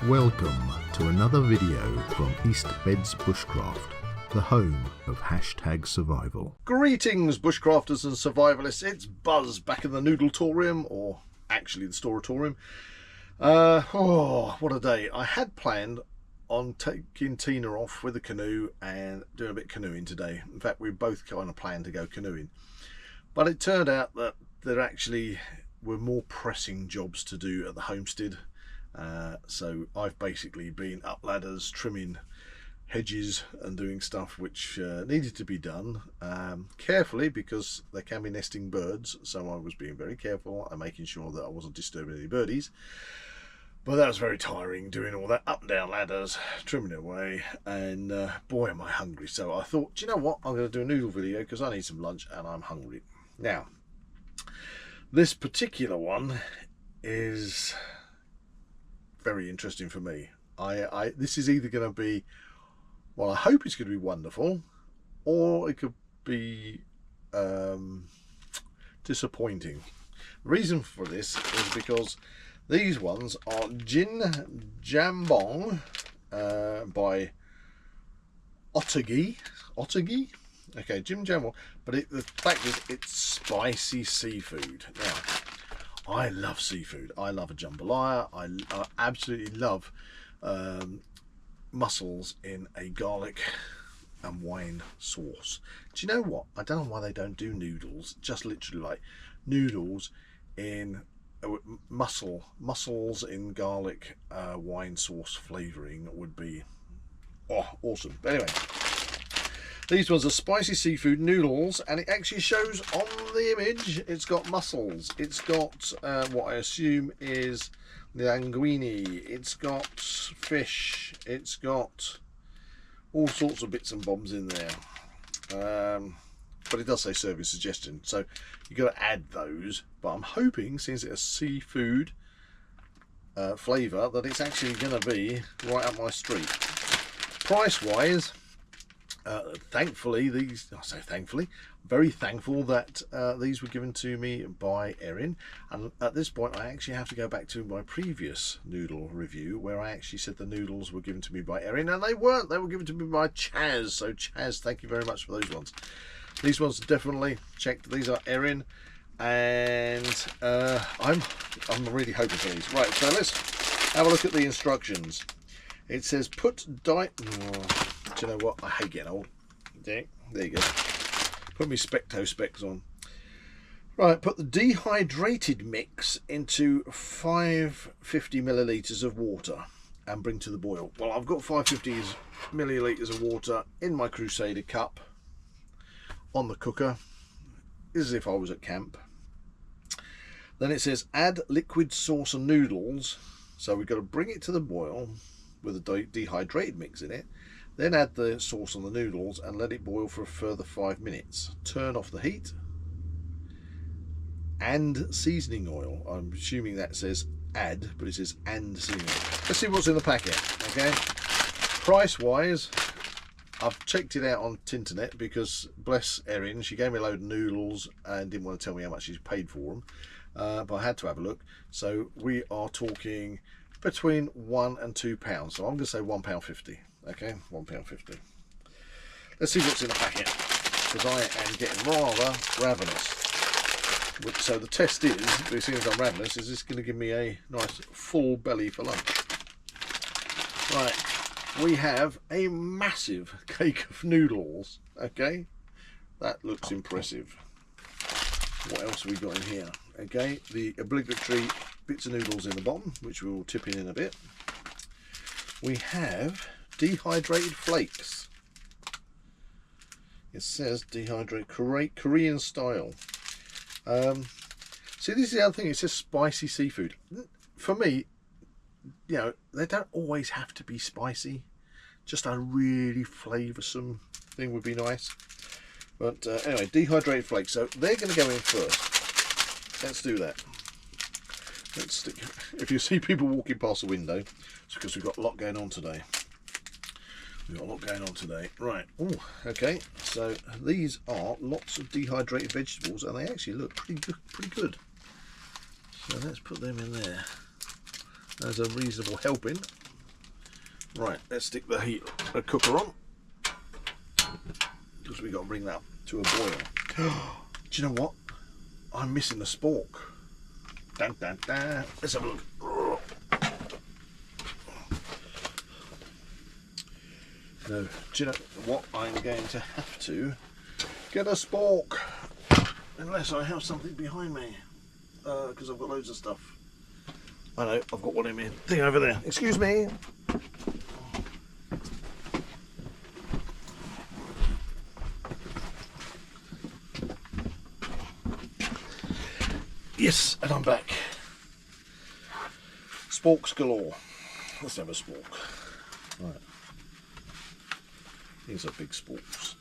Welcome to another video from East Beds Bushcraft, the home of #survival. Greetings bushcrafters and survivalists, it's Buzz back in the Noodle-torium, or actually the Storatorium. Oh, what a day. I had planned on taking Tina off with a canoe and doing a bit of canoeing today. In fact, we both kind of planned to go canoeing. But it turned out that there actually were more pressing jobs to do at the homestead. So I've basically been up ladders, trimming hedges and doing stuff which needed to be done carefully, because there can be nesting birds, so I was being very careful and making sure that I wasn't disturbing any birdies. But that was very tiring, doing all that up and down ladders, trimming away, and boy am I hungry. So I thought, do you know what, I'm going to do a noodle video because I need some lunch and I'm hungry. Now this particular one is very interesting for me. This is either going to be, well, I hope it's going to be wonderful, or it could be disappointing. The reason for this is because these ones are Gin Jambon by OTTOGI. OTTOGI? Okay, Gin Jambon. But the fact is, it's spicy seafood. Now, I love seafood. I love a jambalaya. I absolutely love mussels in a garlic and wine sauce. Do you know what? I don't know why they don't do noodles. Just literally like noodles in mussels in garlic wine sauce flavouring would be awesome. But anyway, these ones are spicy seafood noodles, and it actually shows on the image. It's got mussels, it's got what I assume is linguine, it's got fish, it's got all sorts of bits and bobs in there. But it does say service suggestion, so you've got to add those. But I'm hoping, since it's a seafood flavour, that it's actually going to be right up my street. Price wise, thankfully, very thankful that these were given to me by Erin. And at this point, I actually have to go back to my previous noodle review, where I actually said the noodles were given to me by Erin, and they weren't. They were given to me by Chaz. So Chaz, thank you very much for those ones. These ones are definitely checked. These are Erin, and I'm really hoping for these. Right, so let's have a look at the instructions. It says put do you know what? I hate getting old. There you go. Put me Specto specs on. Right, put the dehydrated mix into 550 millilitres of water and bring to the boil. Well, I've got 550 millilitres of water in my Crusader cup on the cooker, as if I was at camp. Then it says add liquid sauce and noodles. So we've got to bring it to the boil with a dehydrated mix in it. Then add the sauce and the noodles and let it boil for a further 5 minutes. Turn off the heat. And seasoning oil. I'm assuming that says add, but it says and seasoning oil. Let's see what's in the packet. Okay. Price wise, I've checked it out on Tinternet, because bless Erin, she gave me a load of noodles and didn't want to tell me how much she's paid for them. But I had to have a look. So we are talking between £1 and £2. So I'm going to say £1.50. Okay, £1.50. Let's see what's in the packet, because I am getting rather ravenous. So the test is, as soon as I'm ravenous, is this going to give me a nice full belly for lunch? Right, we have a massive cake of noodles. Okay, that looks impressive. What else have we got in here? Okay, the obligatory bits of noodles in the bottom, which we will tip in a bit. We have dehydrated flakes. It says dehydrated Korean style. See, this is the other thing. It says spicy seafood. For me, you know, they don't always have to be spicy. Just a really flavoursome thing would be nice. But anyway, dehydrated flakes. So they're going to go in first. Let's do that. Let's stick. If you see people walking past the window, it's because we've got a lot going on today. Right. Oh, okay. So these are lots of dehydrated vegetables, and they actually look pretty good. So let's put them in there as a reasonable helping. Right, let's stick the cooker on, because we've got to bring that to a boil. Do you know what? I'm missing the spork. Dun, dun, dun. Let's have a look. No, do you know what? I'm going to have to get a spork, unless I have something behind me, because I've got loads of stuff. I know, I've got one in my thing over there. Excuse me. Yes, and I'm back. Sporks galore. Let's have a spork. Right. These are big sporks.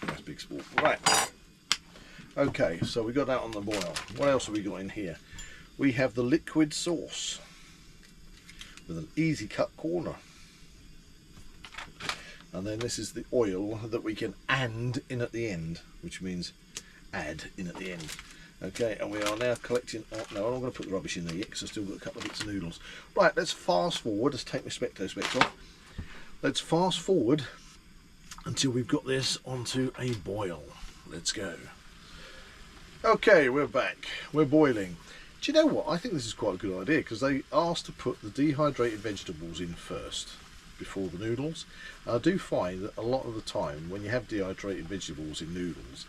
Nice big spork. Right. Okay, so we got that on the boil. What else have we got in here? We have the liquid sauce with an easy cut corner. And then this is the oil that we can and in at the end, which means add in at the end. Okay, and we are now collecting. Oh, no, I'm not going to put the rubbish in there yet because I've still got a couple of bits of noodles. Right, let's fast forward. Let's take my specto specs off. Let's fast forward until we've got this onto a boil. Let's go. Okay, we're back. We're boiling. Do you know what? I think this is quite a good idea because they asked to put the dehydrated vegetables in first before the noodles. And I do find that a lot of the time when you have dehydrated vegetables in noodles,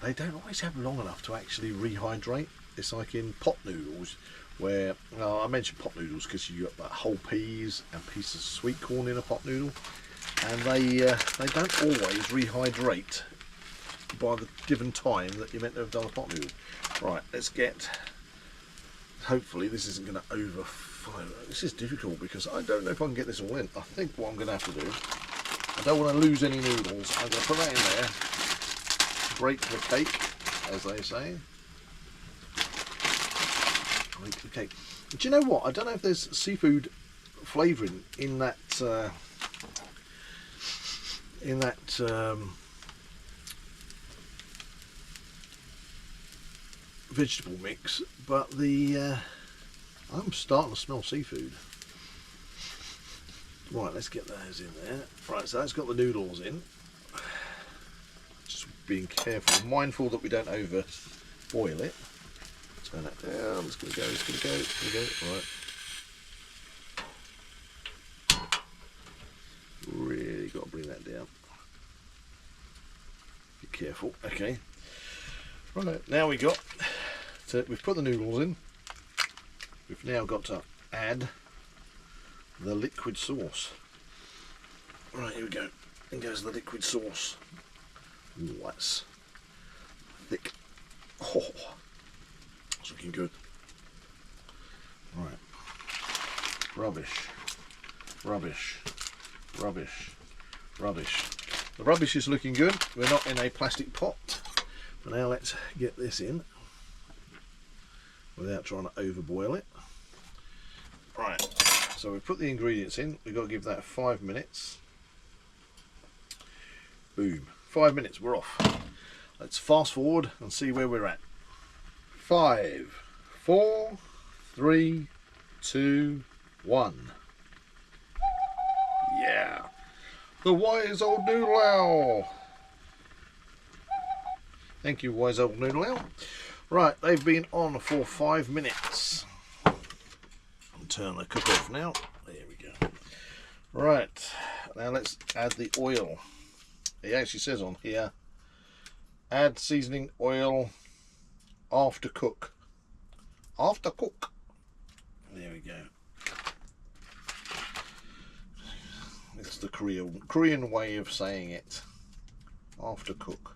they don't always have long enough to actually rehydrate. It's like in pot noodles, where I mentioned pot noodles because you got that whole peas and pieces of sweet corn in a pot noodle, and they don't always rehydrate by the given time that you're meant to have done a pot noodle. Right, let's get. Hopefully this isn't going to overflow. This is difficult because I don't know if I can get this all in. I think what I'm going to have to do, I don't want to lose any noodles. I'm going to put that in there. Break the cake, as they say. Break the cake. Do you know what? I don't know if there's seafood flavouring in that vegetable mix, but I'm starting to smell seafood. Right, let's get those in there. Right, so that's got the noodles in. Being careful, mindful that we don't over boil it. Turn that down. It's going to go. It's going to go. It's going to go. Right. Really got to bring that down. Be careful. Okay. Right. Now we've put the noodles in. We've now got to add the liquid sauce. Right. Here we go. In goes the liquid sauce. Ooh, that's thick. Oh, it's looking good. Right. Rubbish. Rubbish. Rubbish. Rubbish. The rubbish is looking good. We're not in a plastic pot. But now let's get this in without trying to overboil it. Right. So we've put the ingredients in. We've got to give that 5 minutes. Boom. 5 minutes, we're off. Let's fast forward and see where we're at. 5, 4, 3, 2, 1. Yeah. The wise old noodle owl. Thank you, wise old noodle owl. Right, they've been on for 5 minutes. I'll turn the cooker off now. There we go. Right, now let's add the oil. It actually says on here, add seasoning oil after cook. After cook. There we go. It's the Korean way of saying it. After cook.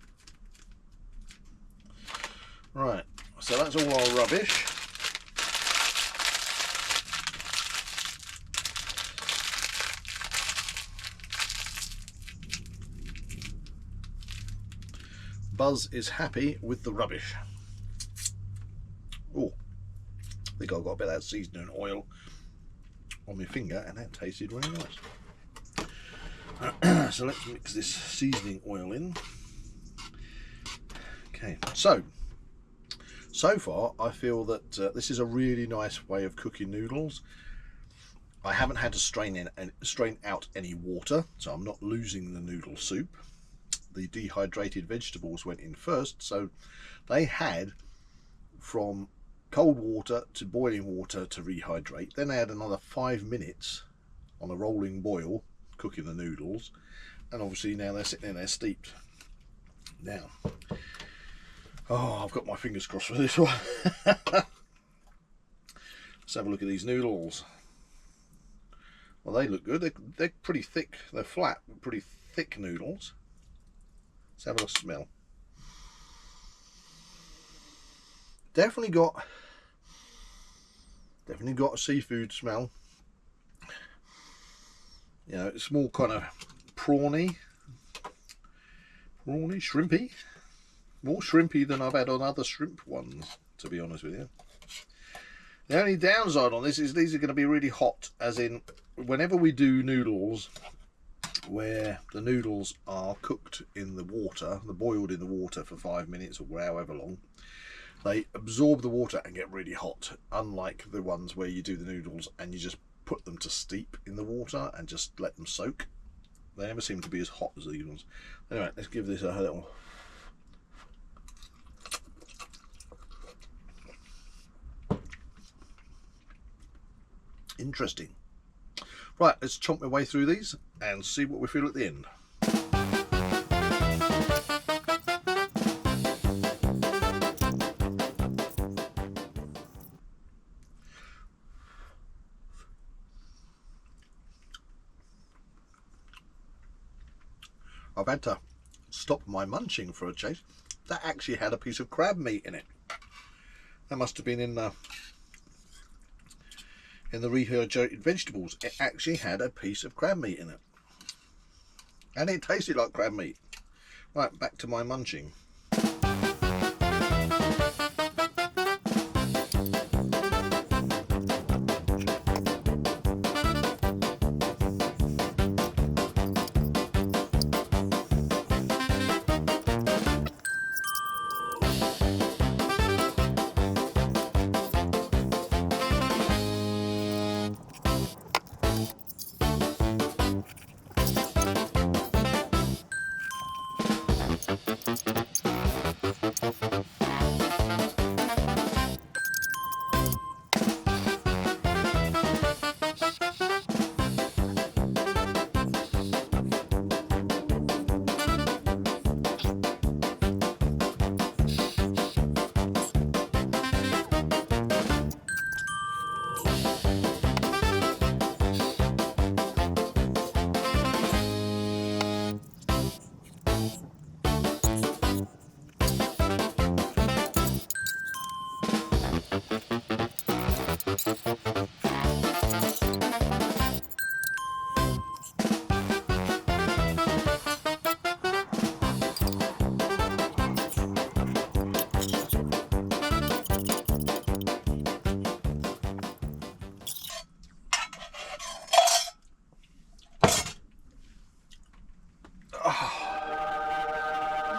Right, so that's all our rubbish. Buzz is happy with the rubbish. Oh, I think I've got a bit of that seasoning oil on my finger and that tasted really nice. So let's mix this seasoning oil in. Okay, so far I feel that this is a really nice way of cooking noodles. I haven't had to strain out any water, so I'm not losing the noodle soup. The dehydrated vegetables went in first, so they had from cold water to boiling water to rehydrate. Then they had another 5 minutes on a rolling boil cooking the noodles, and obviously now they're sitting in there steeped. Now, oh, I've got my fingers crossed for this one. Let's have a look at these noodles. Well, they look good. They're pretty thick. They're flat, pretty thick noodles. Let's have a smell. Definitely got a seafood smell. You know, it's more kind of prawny, shrimpy. More shrimpy than I've had on other shrimp ones, to be honest with you. The only downside on this is these are going to be really hot, as in whenever we do noodles where the noodles are cooked in the water, they're boiled in the water for 5 minutes or however long, they absorb the water and get really hot, unlike the ones where you do the noodles and you just put them to steep in the water and just let them soak. They never seem to be as hot as these ones. Anyway, let's give this a little... Interesting. Right, let's chomp my way through these and see what we feel at the end. I've had to stop my munching for a change. That actually had a piece of crab meat in it. That must have been in the rehydrated vegetables. It actually had a piece of crab meat in it, and it tasted like crab meat. Right, back to my munching.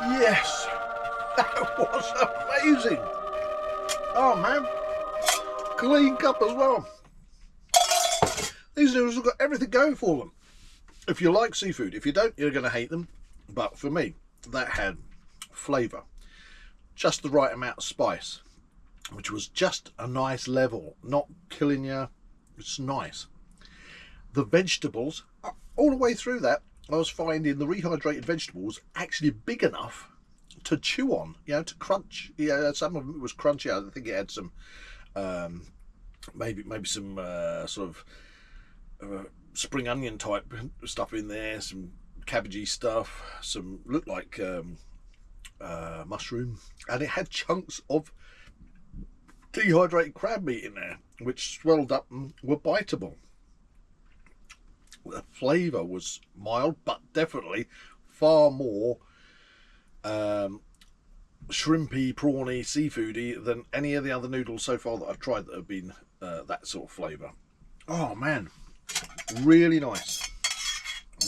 Yes, that was amazing. Oh man, clean cup as well. These noodles have got everything going for them. If you like seafood, if you don't, you're going to hate them. But for me, that had flavour, just the right amount of spice, which was just a nice level, not killing you. It's nice. The vegetables, all the way through that, I was finding the rehydrated vegetables actually big enough to chew on, you know, to crunch. Yeah, some of it was crunchy. I think it had some, maybe some sort of spring onion type stuff in there, some cabbagey stuff, some looked like mushroom, and it had chunks of dehydrated crab meat in there, which swelled up and were biteable. The flavour was mild, but definitely far more shrimpy, prawny, seafoody than any of the other noodles so far that I've tried that have been that sort of flavour. Oh man, really nice,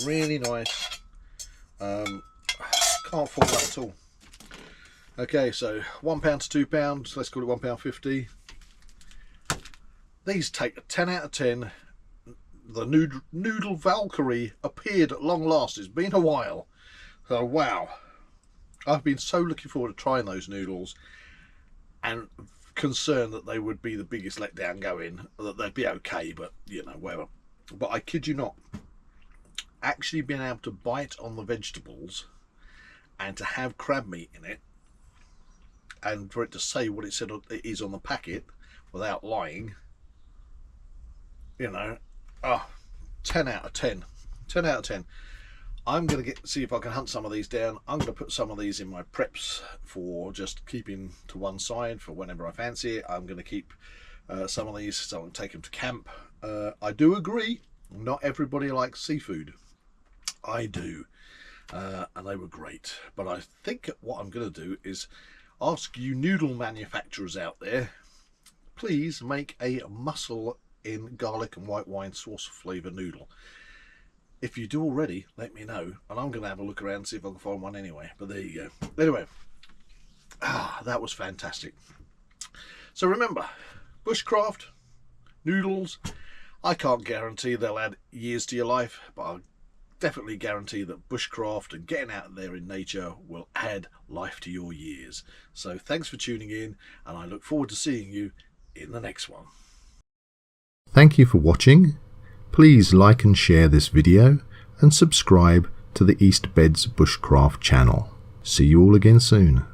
really nice. Can't fault that at all. Okay, so £1 to £2, let's call it £1.50. These take a 10 out of 10. the Noodle Valkyrie appeared at long last. It's been a while. So, wow. I've been so looking forward to trying those noodles, and concerned that they would be the biggest letdown going, that they'd be okay, but, you know, whatever. But I kid you not, actually being able to bite on the vegetables and to have crab meat in it, and for it to say what it said it is on the packet without lying, you know, 10 out of 10. 10 out of 10. I'm going to see if I can hunt some of these down. I'm going to put some of these in my preps for just keeping to one side for whenever I fancy it. I'm going to keep some of these so I can take them to camp. I do agree, not everybody likes seafood. I do. And they were great. But I think what I'm going to do is ask you noodle manufacturers out there, please make a mussel in garlic and white wine sauce flavour noodle. If you do already, let me know, and I'm going to have a look around and see if I can find one anyway. But there you go. Anyway, that was fantastic. So remember, bushcraft, noodles, I can't guarantee they'll add years to your life, but I'll definitely guarantee that bushcraft and getting out there in nature will add life to your years. So thanks for tuning in, and I look forward to seeing you in the next one. Thank you for watching. Please like and share this video and subscribe to the East Beds Bushcraft channel. See you all again soon.